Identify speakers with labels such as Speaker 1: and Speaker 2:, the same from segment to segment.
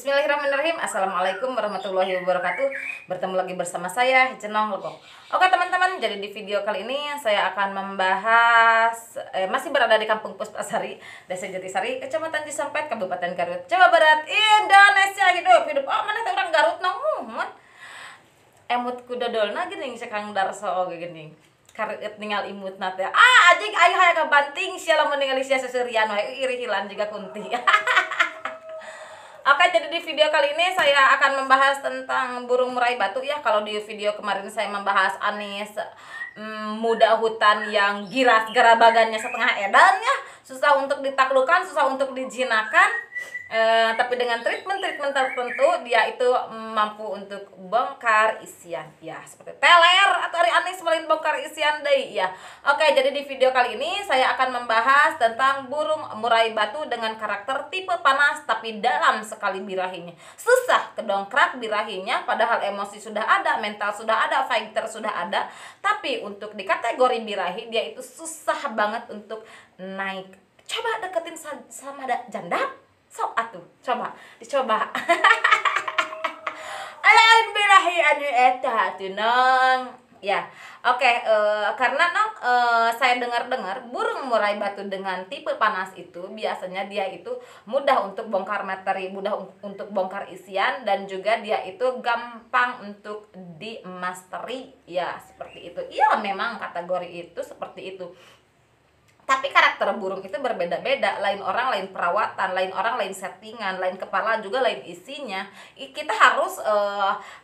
Speaker 1: Bismillahirrahmanirrahim. Assalamualaikum warahmatullahi wabarakatuh. Bertemu lagi bersama saya Jenong Legong. Oke teman-teman, jadi di video kali ini saya akan membahas masih berada di Kampung Puspasari, Desa Jatisari, Kecamatan Cisampet, Kabupaten Garut, Jawa Barat, Indonesia. Hidup. Oh, mana teh orang Garut namun emut kudodolna geuning Kang Darso geuning. Kareueut ningali imut teh. Anjing aya hayang banting sia lamun ningali sia seserian wae iri hilan juga kunti. Oke, jadi di video kali ini saya akan membahas tentang burung murai batu ya. Kalau di video kemarin saya membahas Anis muda hutan yang giras garabagannya setengah edan ya. Susah untuk ditaklukkan, susah untuk dijinakan. Tapi dengan treatment tertentu dia itu mampu untuk bongkar isian ya, seperti teler atau Ari Anis melin bongkar isian deui ya. Oke, jadi di video kali ini saya akan membahas tentang burung murai batu dengan karakter tipe panas tapi dalam sekali birahinya. Susah kedongkrak birahinya padahal emosi sudah ada, mental sudah ada, fighter sudah ada, tapi untuk di kategori birahi dia itu susah banget untuk naik. Coba deketin sama janda. Sok atuh, dicoba. Alain birahi anu eta atuh nong. Ya, oke, karena nong saya dengar burung murai batu dengan tipe panas itu biasanya dia itu mudah untuk bongkar materi, mudah untuk bongkar isian, dan juga dia itu gampang untuk di-mastery ya, seperti itu. Iya, memang kategori itu seperti itu. Tapi karakter burung itu berbeda-beda, lain orang lain perawatan, lain orang lain settingan, lain kepala juga lain isinya. Kita harus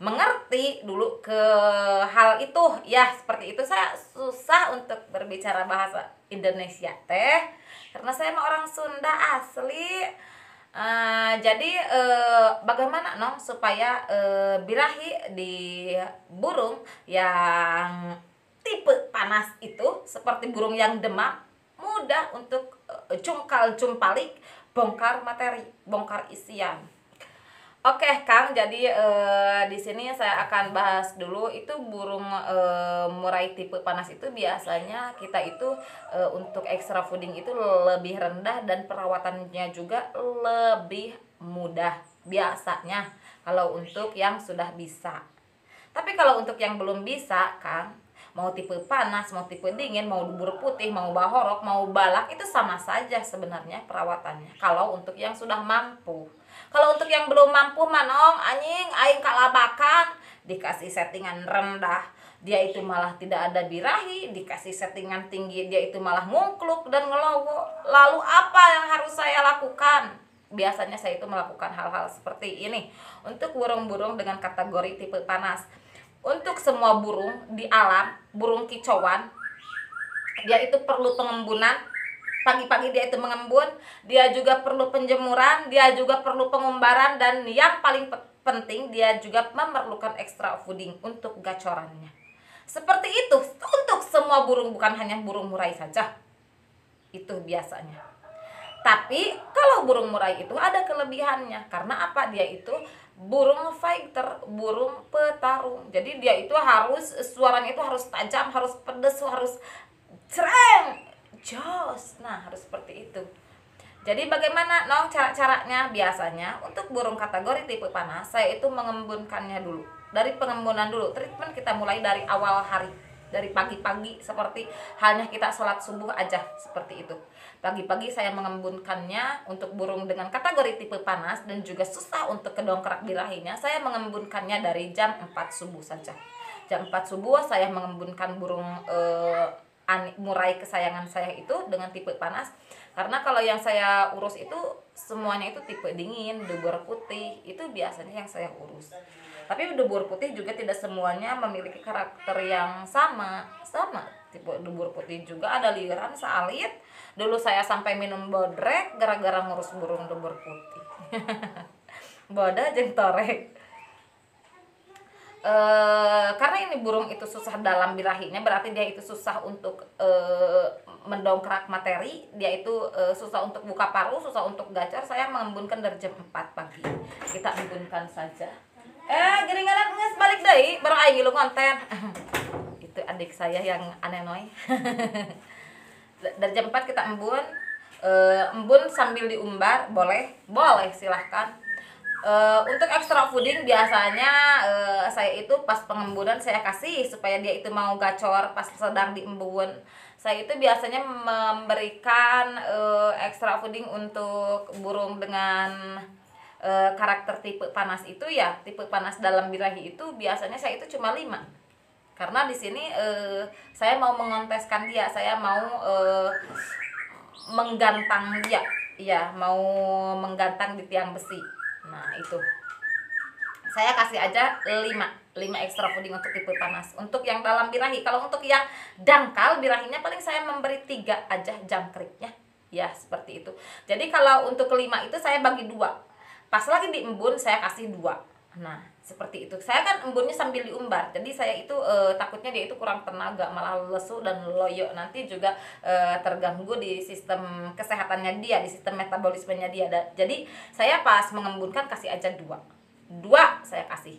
Speaker 1: mengerti dulu ke hal itu ya, seperti itu. Saya susah untuk berbicara bahasa Indonesia teh karena saya mah orang Sunda asli. Jadi bagaimana nong supaya birahi di burung yang tipe panas itu seperti burung yang demam mudah untuk cungkal-cumpalik, bongkar materi, bongkar isian. Oke, Kang, jadi di sini saya akan bahas dulu itu burung murai tipe panas itu biasanya kita itu untuk extra fooding itu lebih rendah dan perawatannya juga lebih mudah biasanya kalau untuk yang sudah bisa. Tapi kalau untuk yang belum bisa, Kang, mau tipe panas, mau tipe dingin, mau dubur putih, mau bahorok, mau balak, itu sama saja sebenarnya perawatannya. Kalau untuk yang sudah mampu. Kalau untuk yang belum mampu, manong, anjing, aing kalabakan, dikasih settingan rendah, dia itu malah tidak ada birahi, dikasih settingan tinggi, dia itu malah ngungkluk dan ngelowo. Lalu apa yang harus saya lakukan? Biasanya saya itu melakukan hal-hal seperti ini untuk burung-burung dengan kategori tipe panas. Untuk semua burung di alam, burung kicauan, dia itu perlu pengembunan. Pagi-pagi dia itu mengembun, dia juga perlu penjemuran, dia juga perlu pengumbaran, dan yang paling penting dia juga memerlukan extra fooding untuk gacorannya. Seperti itu untuk semua burung, bukan hanya burung murai saja. Itu biasanya. Tapi kalau burung murai itu ada kelebihannya. Karena apa? Dia itu burung fighter, burung petarung. Jadi dia itu harus, suaranya itu harus tajam, harus pedes, harus cereng, jos. Nah, harus seperti itu. Jadi bagaimana nong cara-caranya? Biasanya untuk burung kategori tipe panas, saya itu mengembunkannya dulu. Dari pengembunan dulu, treatment kita mulai dari awal hari, dari pagi-pagi, seperti halnya kita sholat subuh aja, seperti itu. Pagi-pagi saya mengembunkannya untuk burung dengan kategori tipe panas dan juga susah untuk kedongkrak birahinya. Saya mengembunkannya dari jam 4 subuh saja. Jam 4 subuh saya mengembunkan burung murai kesayangan saya itu dengan tipe panas. Karena kalau yang saya urus itu semuanya itu tipe dingin, dubur putih, itu biasanya yang saya urus. Tapi dubur putih juga tidak semuanya memiliki karakter yang sama. Tipe dubur putih juga ada liaran salit. Dulu saya sampai minum bodrek gara-gara ngurus burung dubur putih. Boda jeung torek. Karena ini burung itu susah dalam birahinya, berarti dia itu susah untuk mendongkrak materi, dia itu susah untuk buka paruh, susah untuk gacor. Saya mengembunkan dari jam 4 pagi. Kita embunkan saja. Geringanan geus balik deui, baru aing ngilu konten. Itu adik saya yang aneh noy. Dari jam 4 kita embun sambil diumbar, boleh silahkan. Untuk extra fooding biasanya saya itu pas pengembunan saya kasih supaya dia itu mau gacor pas sedang diembun. Saya itu biasanya memberikan extra fooding untuk burung dengan karakter tipe panas itu ya, tipe panas dalam birahi itu biasanya saya itu cuma 5. Karena di sini saya mau mengonteskan dia, saya mau menggantang dia. Iya, mau menggantang di tiang besi. Nah, itu. Saya kasih aja 5 extra fooding untuk tipe panas. Untuk yang dalam birahi, kalau untuk yang dangkal birahinya paling saya memberi 3 aja jangkriknya. Ya, seperti itu. Jadi kalau untuk kelima itu saya bagi 2. Pas lagi di embun saya kasih 2. Nah, seperti itu. Saya kan embunnya sambil diumbar. Jadi saya itu takutnya dia itu kurang tenaga, malah lesu dan loyo. Nanti juga terganggu di sistem kesehatannya dia, di sistem metabolismenya dia. Jadi saya pas mengembunkan kasih aja 2 saya kasih.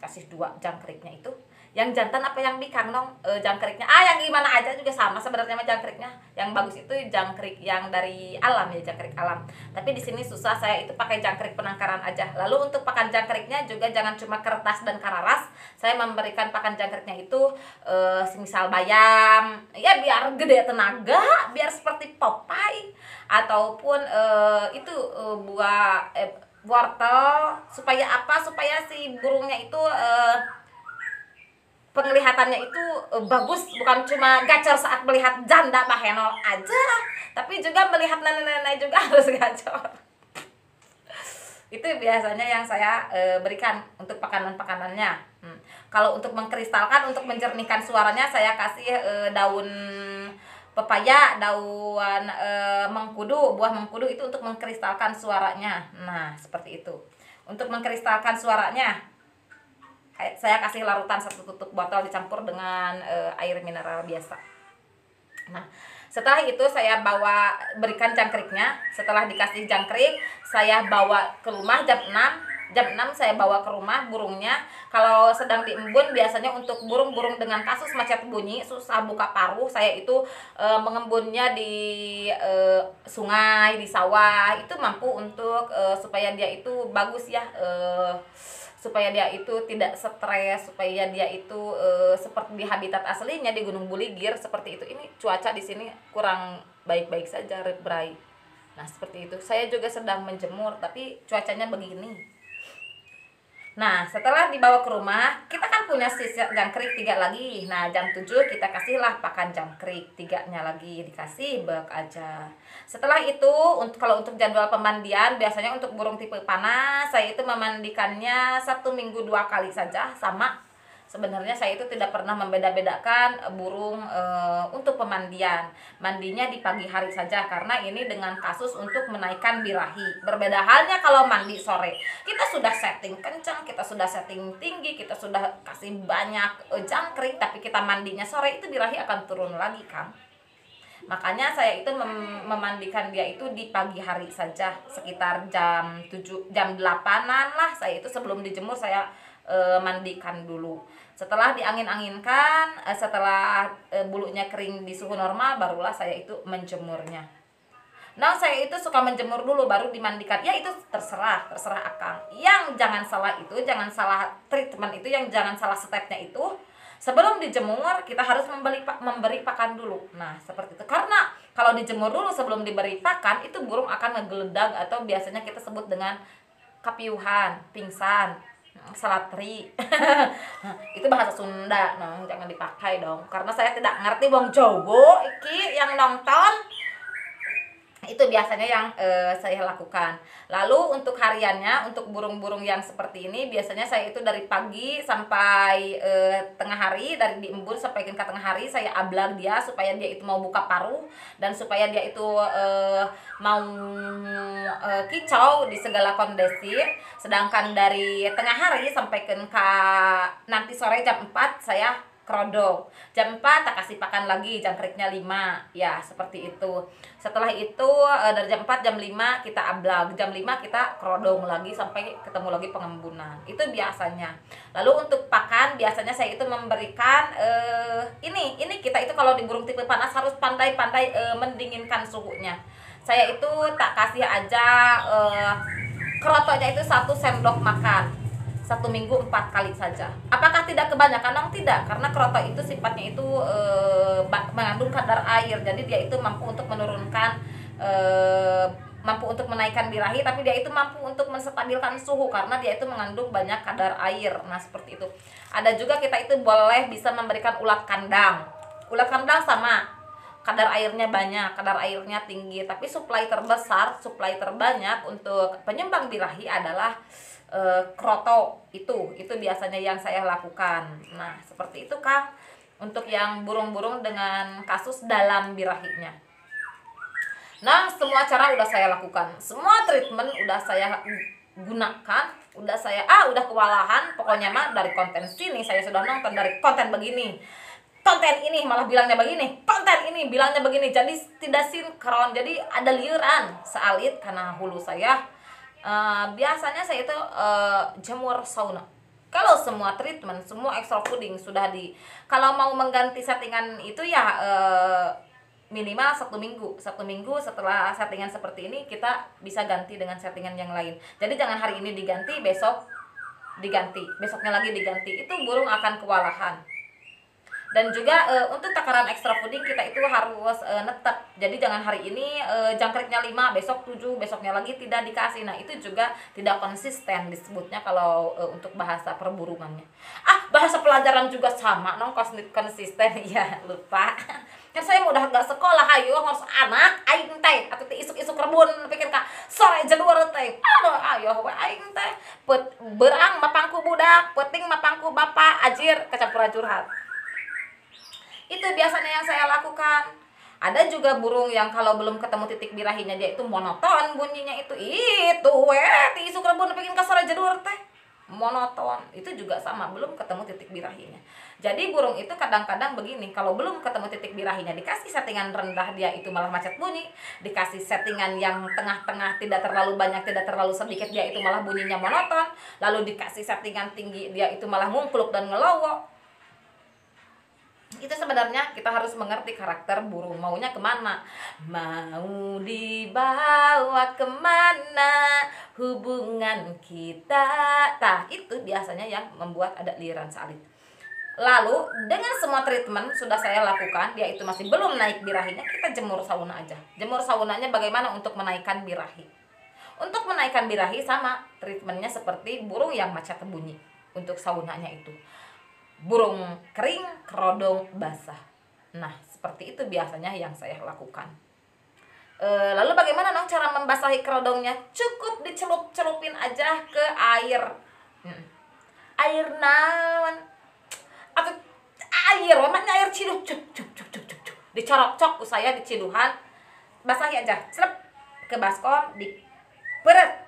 Speaker 1: Kasih 2 jangkriknya itu. Yang jantan apa yang bikang dong jangkriknya? Yang gimana aja juga sama sebenarnya sama jangkriknya. Yang bagus itu jangkrik yang dari alam ya, jangkrik alam. Tapi di sini susah, saya itu pakai jangkrik penangkaran aja. Lalu untuk pakan jangkriknya juga jangan cuma kertas dan kararas. Saya memberikan pakan jangkriknya itu semisal bayam, ya biar gede tenaga, biar seperti Popeye ataupun itu buah wortel supaya apa? Supaya si burungnya itu penglihatannya itu bagus, bukan cuma gacor saat melihat janda bahenol aja, tapi juga melihat nenek-nenek juga harus gacor. Itu biasanya yang saya berikan untuk pakanan-pakanannya. Kalau untuk mengkristalkan, untuk menjernihkan suaranya, saya kasih daun pepaya, daun mengkudu, buah mengkudu itu untuk mengkristalkan suaranya. Nah, seperti itu. Untuk mengkristalkan suaranya saya kasih larutan 1 tutup botol dicampur dengan air mineral biasa. Nah, setelah itu saya berikan jangkriknya. Setelah dikasih jangkrik, saya bawa ke rumah jam 6. Jam 6 saya bawa ke rumah burungnya. Kalau sedang di embun biasanya untuk burung-burung dengan kasus macet bunyi, susah buka paruh, saya itu mengembunnya di sungai, di sawah. Itu mampu untuk supaya dia itu bagus ya, supaya dia itu tidak stres, supaya dia itu seperti di habitat aslinya di Gunung Buligir seperti itu. Ini cuaca di sini kurang baik-baik saja, Bray. Nah, seperti itu. Saya juga sedang menjemur tapi cuacanya begini. Nah, setelah dibawa ke rumah, kita kan punya sisa jangkrik 3 lagi. Nah, jam 7 kita kasihlah pakan jangkrik 3-nya lagi, dikasih bak aja. Setelah itu, kalau untuk jadwal pemandian, biasanya untuk burung tipe panas, saya itu memandikannya 1 minggu 2 kali saja, sama. Sebenarnya saya itu tidak pernah membeda-bedakan burung untuk pemandian. Mandinya di pagi hari saja karena ini dengan kasus untuk menaikkan birahi. Berbeda halnya kalau mandi sore. Kita sudah setting kencang, kita sudah setting tinggi, kita sudah kasih banyak jangkrik, tapi kita mandinya sore itu birahi akan turun lagi kan. Makanya saya itu memandikan dia itu di pagi hari saja, sekitar jam 7, jam 8-an lah. Saya itu sebelum dijemur saya mandikan dulu. Setelah diangin-anginkan, setelah bulunya kering di suhu normal, barulah saya itu menjemurnya. Nah, saya itu suka menjemur dulu baru dimandikan. Ya itu terserah Akang. Yang jangan salah itu, jangan salah treatment itu, yang jangan salah stepnya itu. Sebelum dijemur kita harus memberi pakan dulu. Nah, seperti itu. Karena kalau dijemur dulu sebelum diberi pakan, itu burung akan ngegeledag atau biasanya kita sebut dengan kapiuhan, pingsan, salatri. Itu bahasa Sunda, no, jangan dipakai dong. Karena saya tidak ngerti wong Jawa iki yang nonton. Itu biasanya yang saya lakukan. Lalu untuk hariannya, untuk burung-burung yang seperti ini biasanya saya itu dari pagi sampai tengah hari, dari di embun sampai ke tengah hari saya ablag dia supaya dia itu mau buka paruh dan supaya dia itu mau kicau di segala kondisi. Sedangkan dari tengah hari sampai ke nanti sore jam 4 saya kerodong. Jam 4 tak kasih pakan lagi, jangkriknya 5. Ya, seperti itu. Setelah itu dari jam 4 jam 5 kita ablag, jam 5 kita kerodong lagi sampai ketemu lagi pengembunan. Itu biasanya. Lalu untuk pakan biasanya saya itu memberikan ini kita itu kalau di burung tipe panas harus pandai-pandai mendinginkan suhunya. Saya itu tak kasih aja Kerotonya itu 1 sendok makan, 1 minggu 4 kali saja. Apakah tidak kebanyakan? Dong tidak, karena keroto itu sifatnya itu mengandung kadar air, jadi dia itu mampu untuk menurunkan mampu untuk menaikkan birahi, tapi dia itu mampu untuk menstabilkan suhu karena dia itu mengandung banyak kadar air. Nah seperti itu. Ada juga kita itu boleh bisa memberikan ulat kandang. Ulat kandang sama, kadar airnya banyak, kadar airnya tinggi, tapi suplai terbesar, suplai terbanyak untuk penyumbang birahi adalah kroto. Itu biasanya yang saya lakukan. Nah seperti itu Kang, untuk yang burung-burung dengan kasus dalam birahinya. Nah semua cara udah saya lakukan, semua treatment udah saya gunakan, udah kewalahan. Pokoknya mah dari konten sini saya sudah nonton, dari konten begini, konten ini malah bilangnya begini, konten ini bilangnya begini, jadi tidak sinkron, jadi ada liuran sealit karena hulu saya. Biasanya saya itu jemur sauna. Kalau semua treatment, semua extra fooding sudah kalau mau mengganti settingan itu ya minimal 1 minggu. 1 minggu setelah settingan seperti ini kita bisa ganti dengan settingan yang lain. Jadi jangan hari ini diganti, besok diganti, besoknya lagi diganti, itu burung akan kewalahan. Dan juga untuk takaran extra fooding kita itu harus netep. Jadi jangan hari ini jangkriknya 5, besok 7, besoknya lagi tidak dikasih. Nah itu juga tidak konsisten disebutnya kalau untuk bahasa perburungannya. Bahasa pelajaran juga sama, konsisten. Ya lupa. Kan saya udah gak sekolah, ayo harus anak aing teh atuh teh isuk-isuk rebun pikir Kak sore jeluar teh. Ayo we aing teh berang mapangku budak, penting mapangku bapak, ajir kecampuran curhat. Itu biasanya yang saya lakukan. Ada juga burung yang kalau belum ketemu titik birahinya dia itu monoton bunyinya itu ti isuk rebun bikin kasar jedur teh. Monoton. Itu juga sama, belum ketemu titik birahinya. Jadi burung itu kadang-kadang begini, kalau belum ketemu titik birahinya dikasih settingan rendah dia itu malah macet bunyi, dikasih settingan yang tengah-tengah tidak terlalu banyak, tidak terlalu sedikit dia itu malah bunyinya monoton, lalu dikasih settingan tinggi dia itu malah ngungkluk dan ngelowo. Itu sebenarnya kita harus mengerti karakter burung maunya kemana, mau dibawa kemana hubungan kita. Nah itu biasanya yang membuat ada liran salit. Lalu dengan semua treatment sudah saya lakukan, dia itu masih belum naik birahinya, kita jemur sauna aja. Jemur saunanya bagaimana untuk menaikkan birahi? Untuk menaikkan birahi sama treatmentnya seperti burung yang macet bunyi. Untuk saunanya itu burung kering, kerodong basah. Nah seperti itu biasanya yang saya lakukan. Lalu bagaimana dong cara membasahi kerodongnya? Cukup dicelup-celupin aja ke air. Air naon? Atau air, namanya air ciduh, dicorok-cok saya di ciduhan, basahi aja, selep ke baskom, diperet.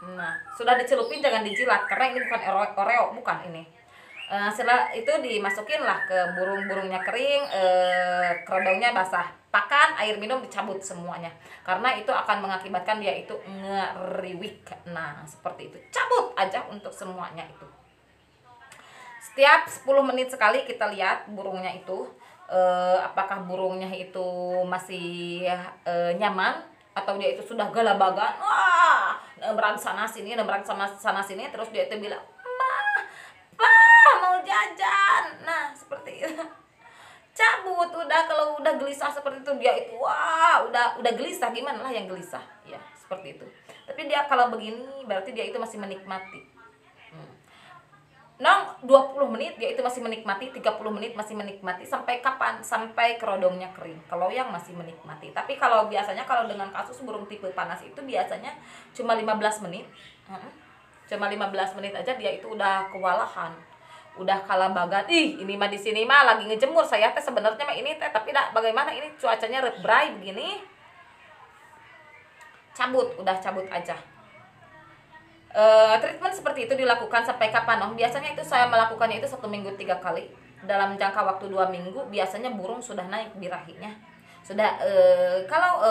Speaker 1: Nah sudah dicelupin jangan dijilat karena ini bukan oreo, bukan ini. Setelah itu dimasukin lah ke burung-burungnya kering, kerodongnya basah, pakan, air minum dicabut semuanya karena itu akan mengakibatkan dia itu ngeriwik. Nah seperti itu, cabut aja untuk semuanya itu. Setiap 10 menit sekali kita lihat burungnya itu apakah burungnya itu masih nyaman atau dia itu sudah galabagan, nembrang sana sini, terus dia itu bilang mau jajan. Nah seperti itu, cabut udah. Kalau udah gelisah seperti itu dia itu udah gelisah, gimana lah yang gelisah ya seperti itu. Tapi dia kalau begini berarti dia itu masih menikmati. 20 menit dia itu masih menikmati, 30 menit masih menikmati. Sampai kapan? Sampai kerodongnya kering, kalau yang masih menikmati. Tapi kalau biasanya kalau dengan kasus burung tipe panas itu biasanya cuma 15 menit. Cuma 15 menit aja dia itu udah kewalahan, udah kalabagan. Ini mah di sini mah lagi ngejemur saya teh sebenarnya mah ini teh, tapi bagaimana ini cuacanya dry begini, cabut aja. Treatment seperti itu dilakukan sampai kapan? Biasanya itu saya melakukannya itu 1 minggu 3 kali. Dalam jangka waktu 2 minggu biasanya burung sudah naik birahinya. Sudah kalau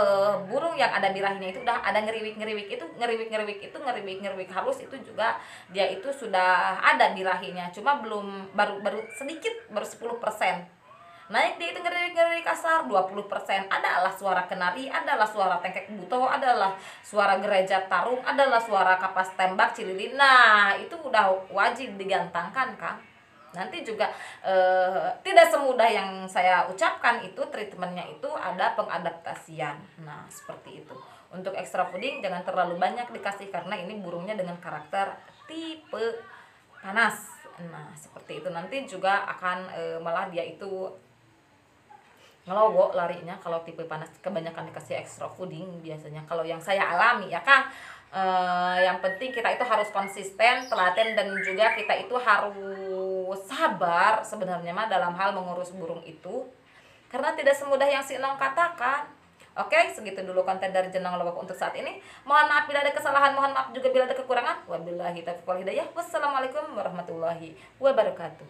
Speaker 1: burung yang ada birahinya itu udah ada ngeriwik halus, itu juga dia itu sudah ada birahinya, cuma baru sedikit, baru 10%. naik dia itu ngeri kasar 20%, adalah suara kenari, adalah suara tengkek buto, adalah suara gereja tarung, adalah suara kapas tembak cililin. Nah itu udah wajib digantangkan Kang. Nanti juga tidak semudah yang saya ucapkan itu, treatmentnya itu ada pengadaptasian. Nah seperti itu. Untuk extra fooding jangan terlalu banyak dikasih karena ini burungnya dengan karakter tipe panas. Nah seperti itu, nanti juga akan malah dia itu ngelowo larinya kalau tipe panas kebanyakan dikasih extra fooding biasanya. Kalau yang saya alami ya Kang, yang penting kita itu harus konsisten, telaten, dan juga kita itu harus sabar sebenarnya mah dalam hal mengurus burung itu, karena tidak semudah yang si Enong katakan. Oke, segitu dulu konten dari Jenang Lobak untuk saat ini. Mohon maaf bila ada kesalahan, mohon maaf juga bila ada kekurangan. Wabillahi taufiq wal hidayah. Wassalamualaikum warahmatullahi wabarakatuh.